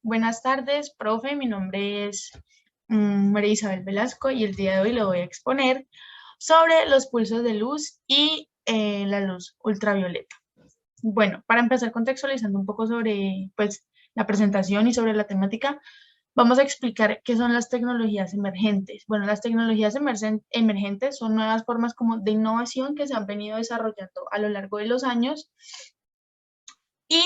Buenas tardes, profe. Mi nombre es María Isabel Velasco y el día de hoy le voy a exponer sobre los pulsos de luz y la luz ultravioleta. Bueno, para empezar contextualizando un poco sobre la presentación y sobre la temática, vamos a explicar qué son las tecnologías emergentes. Bueno, las tecnologías emergentes son nuevas formas como de innovación que se han venido desarrollando a lo largo de los años y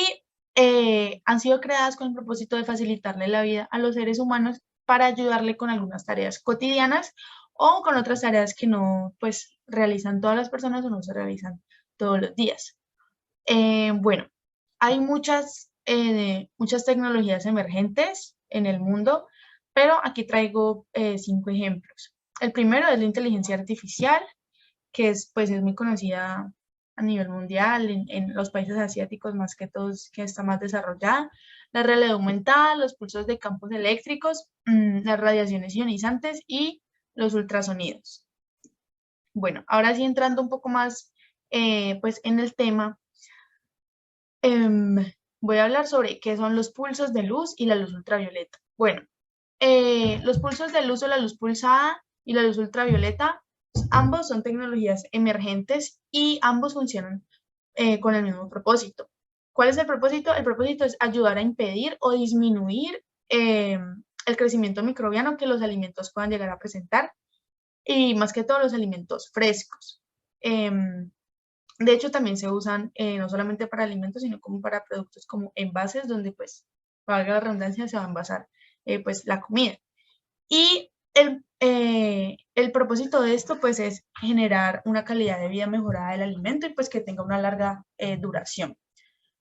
han sido creadas con el propósito de facilitarle la vida a los seres humanos para ayudarle con algunas tareas cotidianas o con otras tareas que no realizan todas las personas o no se realizan todos los días. Bueno, hay muchas tecnologías emergentes en el mundo, pero aquí traigo 5 ejemplos. El primero es la inteligencia artificial, que es muy conocida a nivel mundial, en los países asiáticos más que todos, que está más desarrollada. La realidad aumentada, los pulsos de campos eléctricos, las radiaciones ionizantes y los ultrasonidos. Bueno, ahora sí entrando un poco más en el tema, voy a hablar sobre qué son los pulsos de luz y la luz ultravioleta. Bueno, los pulsos de luz o la luz pulsada y la luz ultravioleta, ambos son tecnologías emergentes y ambos funcionan con el mismo propósito. ¿Cuál es el propósito? El propósito es ayudar a impedir o disminuir el crecimiento microbiano que los alimentos puedan llegar a presentar, y más que todo los alimentos frescos. De hecho, también se usan no solamente para alimentos, sino como para productos como envases, donde valga la redundancia, se va a envasar la comida. Y el propósito de esto es generar una calidad de vida mejorada del alimento y que tenga una larga duración.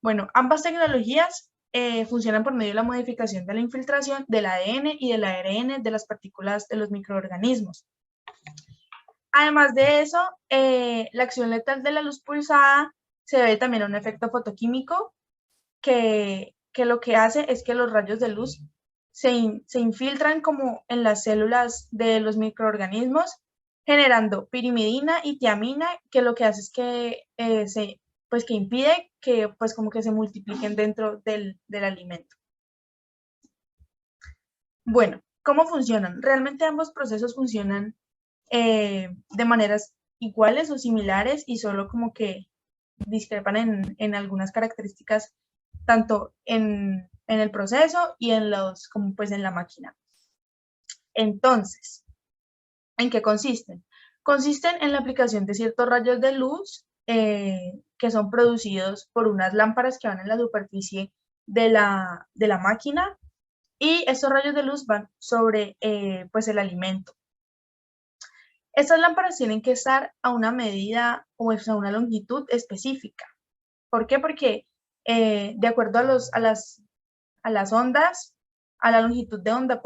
Bueno, ambas tecnologías funcionan por medio de la modificación de la infiltración del ADN y del ARN de las partículas de los microorganismos. Además de eso, la acción letal de la luz pulsada se debe también a un efecto fotoquímico que lo que hace es que los rayos de luz se infiltran como en las células de los microorganismos, generando pirimidina y tiamina, que lo que hace es que que impide que como que se multipliquen dentro del alimento. Bueno, ¿cómo funcionan? Realmente ambos procesos funcionan de maneras iguales o similares y solo como que discrepan en algunas características, tanto en el proceso y como en la máquina. Entonces, ¿en qué consisten? Consisten en la aplicación de ciertos rayos de luz que son producidos por unas lámparas que van en la superficie de la máquina, y estos rayos de luz van sobre el alimento. Estas lámparas tienen que estar a una medida o a una longitud específica. ¿Por qué? Porque de acuerdo a las ondas, a la longitud de onda,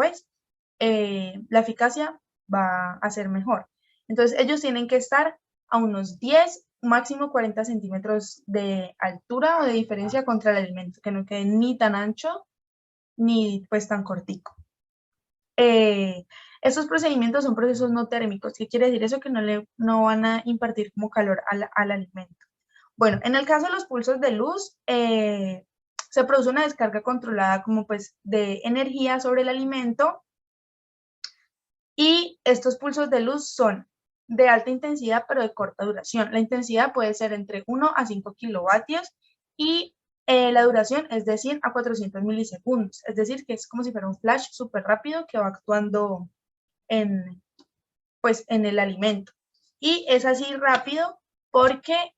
la eficacia va a ser mejor. Entonces, ellos tienen que estar a unos 10, máximo 40 centímetros de altura o de diferencia contra el alimento, que no quede ni tan ancho ni tan cortico. Estos procedimientos son procesos no térmicos. ¿Qué quiere decir eso? Que no van a impartir como calor al alimento. Bueno, en el caso de los pulsos de luz, se produce una descarga controlada como de energía sobre el alimento, y estos pulsos de luz son de alta intensidad pero de corta duración. La intensidad puede ser entre 1 a 5 kilovatios y la duración es de 100 a 400 milisegundos. Es decir, que es como si fuera un flash súper rápido que va actuando en el alimento. Y es así rápido porque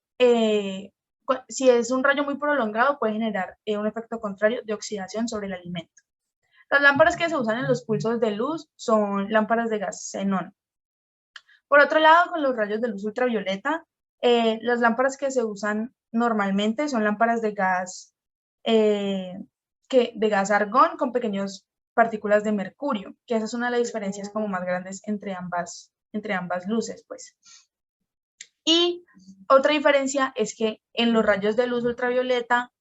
si es un rayo muy prolongado puede generar un efecto contrario de oxidación sobre el alimento. Las lámparas que se usan en los pulsos de luz son lámparas de gas xenón. Por otro lado, con los rayos de luz ultravioleta, las lámparas que se usan normalmente son lámparas de gas argón con pequeñas partículas de mercurio, que esa es una de las diferencias como más grandes entre ambas luces, Y otra diferencia es que en los rayos de luz ultravioleta,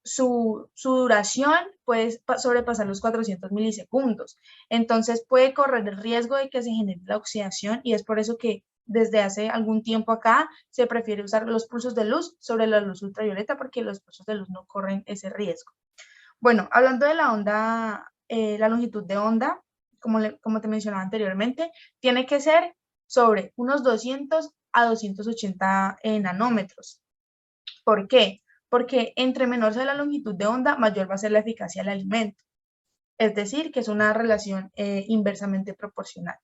su duración puede sobrepasar los 400 milisegundos. Entonces puede correr el riesgo de que se genere la oxidación, y es por eso que desde hace algún tiempo acá se prefiere usar los pulsos de luz sobre la luz ultravioleta, porque los pulsos de luz no corren ese riesgo. Bueno, hablando de la onda, la longitud de onda, como te mencionaba anteriormente, tiene que ser sobre unos 200 a 280 nanómetros. ¿Por qué? Porque entre menor sea la longitud de onda, mayor va a ser la eficacia del alimento. Es decir, que es una relación inversamente proporcional.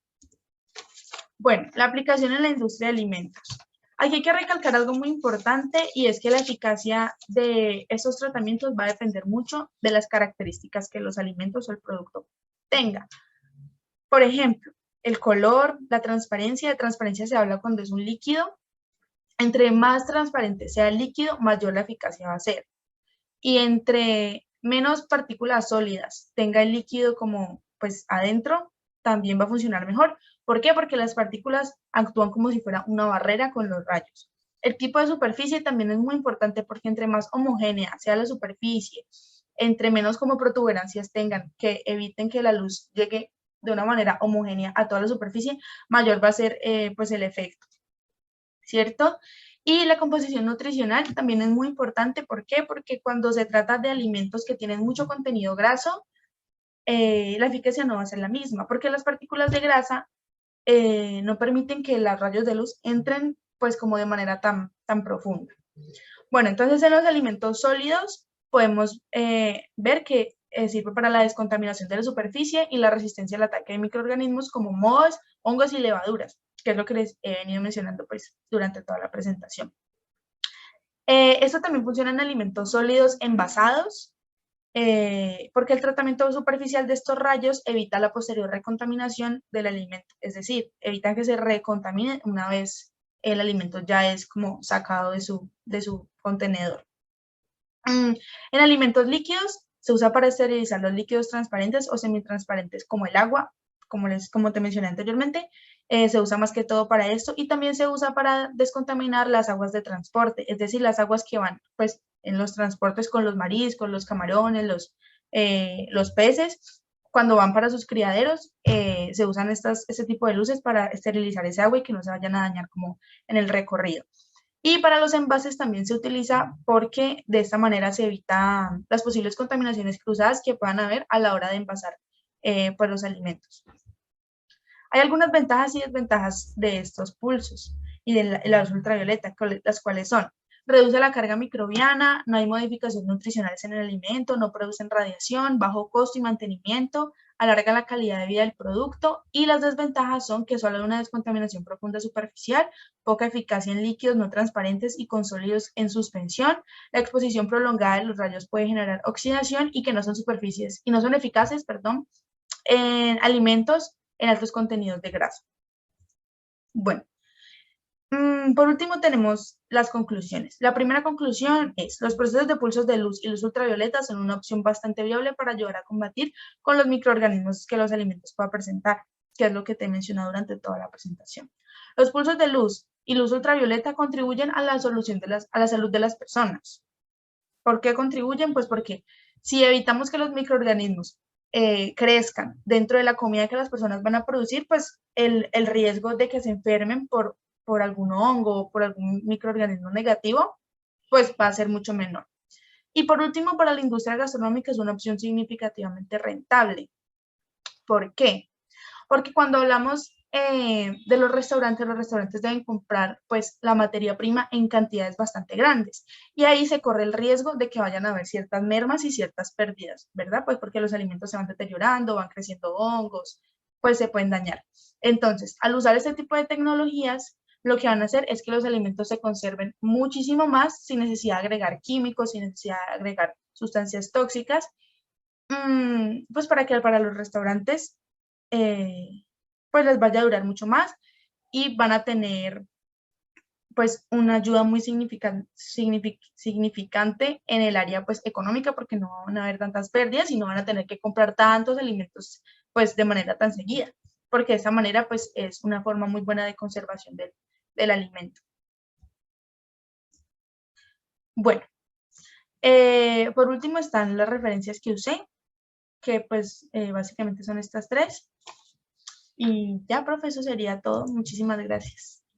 Bueno, la aplicación en la industria de alimentos. Aquí hay que recalcar algo muy importante y es que la eficacia de estos tratamientos va a depender mucho de las características que los alimentos o el producto tenga. Por ejemplo, el color, la transparencia. De transparencia se habla cuando es un líquido. Entre más transparente sea el líquido, mayor la eficacia va a ser. Y entre menos partículas sólidas tenga el líquido como pues adentro, también va a funcionar mejor. ¿Por qué? Porque las partículas actúan como si fuera una barrera con los rayos. El tipo de superficie también es muy importante porque entre más homogénea sea la superficie, entre menos como protuberancias tengan que eviten que la luz llegue de una manera homogénea a toda la superficie, mayor va a ser pues el efecto, ¿cierto? Y la composición nutricional también es muy importante. ¿Por qué? Porque cuando se trata de alimentos que tienen mucho contenido graso, la eficacia no va a ser la misma, porque las partículas de grasa no permiten que los rayos de luz entren pues como de manera tan profunda. Bueno, entonces en los alimentos sólidos podemos ver que sirve para la descontaminación de la superficie y la resistencia al ataque de microorganismos como mohos, hongos y levaduras, que es lo que les he venido mencionando pues durante toda la presentación. Esto también funciona en alimentos sólidos envasados, porque el tratamiento superficial de estos rayos evita la posterior recontaminación del alimento, es decir, evita que se recontamine una vez el alimento ya es como sacado de su contenedor. En alimentos líquidos se usa para esterilizar los líquidos transparentes o semitransparentes como el agua, como te mencioné anteriormente, se usa más que todo para esto y también se usa para descontaminar las aguas de transporte, es decir, las aguas que van pues en los transportes con los mariscos, los camarones, los peces, cuando van para sus criaderos, se usan este tipo de luces para esterilizar ese agua y que no se vayan a dañar como en el recorrido. Y para los envases también se utiliza porque de esta manera se evita las posibles contaminaciones cruzadas que puedan haber a la hora de envasar pues los alimentos. Hay algunas ventajas y desventajas de estos pulsos y de la luz ultravioleta, las cuales son: reduce la carga microbiana, no hay modificaciones nutricionales en el alimento, no producen radiación, bajo costo y mantenimiento, alarga la calidad de vida del producto. Y las desventajas son que solo hay una descontaminación profunda superficial, poca eficacia en líquidos no transparentes y con sólidos en suspensión, la exposición prolongada de los rayos puede generar oxidación y que no son eficaces, en alimentos en altos contenidos de grasa. Bueno, por último tenemos las conclusiones. La primera conclusión es: los procesos de pulsos de luz y luz ultravioleta son una opción bastante viable para ayudar a combatir con los microorganismos que los alimentos puedan presentar, que es lo que te he mencionado durante toda la presentación. Los pulsos de luz y luz ultravioleta contribuyen a la solución a la salud de las personas. ¿Por qué contribuyen? Pues porque si evitamos que los microorganismos crezcan dentro de la comida que las personas van a producir, pues el riesgo de que se enfermen por algún hongo o por algún microorganismo negativo, pues va a ser mucho menor. Y por último, para la industria gastronómica es una opción significativamente rentable. ¿Por qué? Porque cuando hablamos de los restaurantes deben comprar pues la materia prima en cantidades bastante grandes y ahí se corre el riesgo de que vayan a haber ciertas mermas y ciertas pérdidas, ¿verdad? Pues porque los alimentos se van deteriorando, van creciendo hongos, pues se pueden dañar. Entonces, al usar este tipo de tecnologías, lo que van a hacer es que los alimentos se conserven muchísimo más sin necesidad de agregar químicos, sin necesidad de agregar sustancias tóxicas, pues para que para los restaurantes pues les vaya a durar mucho más y van a tener pues una ayuda muy significante en el área pues económica, porque no van a haber tantas pérdidas y no van a tener que comprar tantos alimentos pues de manera tan seguida, porque de esa manera pues es una forma muy buena de conservación del alimento. Bueno, por último están las referencias que usé, que pues básicamente son estas tres. Y ya, profe, eso sería todo. Muchísimas gracias.